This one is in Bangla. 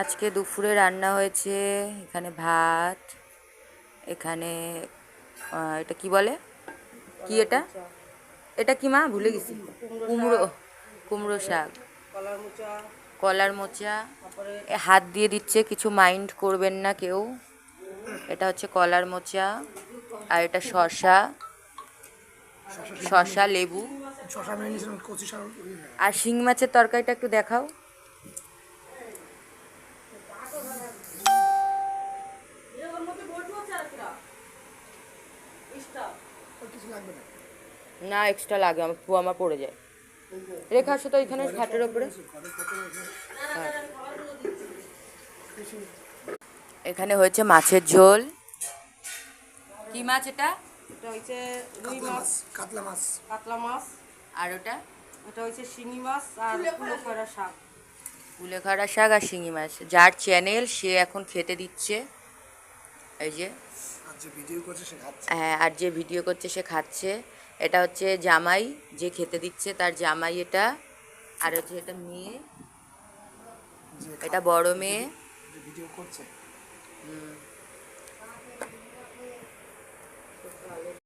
আজকে দুপুরে রান্না হয়েছে এখানে ভাত, এখানে এটা কি বলে, কি এটা, এটা কি মা ভুলে গেছি। কুমড়ো, কুমড়ো শাক, কলার মোচা। হাত দিয়ে দিচ্ছে, কিছু মাইন্ড করবেন না কেউ। এটা হচ্ছে কলার মোচা, আর এটা শসা, শসা লেবু, আর শিং মাছের তরকারিটা একটু দেখাও। না এক্সট্রা লাগে, আমার পড়ে যায়। রেখে আসো তো এখানে খাটের ওপরে। এখানে হয়েছে মাছের ঝোল। কি মাছ এটা? এটা হচ্ছে রুই মাছ, কাতলা মাছ, কাতলা মাছ। আর ওটা? এটা হচ্ছে শিঙি মাছ আর কুলেখাড়া শাক। কুলেখাড়া শাক আর শিঙি মাছ। যার চ্যানেল সে এখন খেতে দিচ্ছে, এই যে। হ্যাঁ, আর যে ভিডিও করছে সে খাচ্ছে। এটা হচ্ছে জামাই, যে খেতে দিচ্ছে তার জামাই এটা। আর হচ্ছে এটা মেয়ে, এটা বড় মেয়ে। ভিডিও করছে।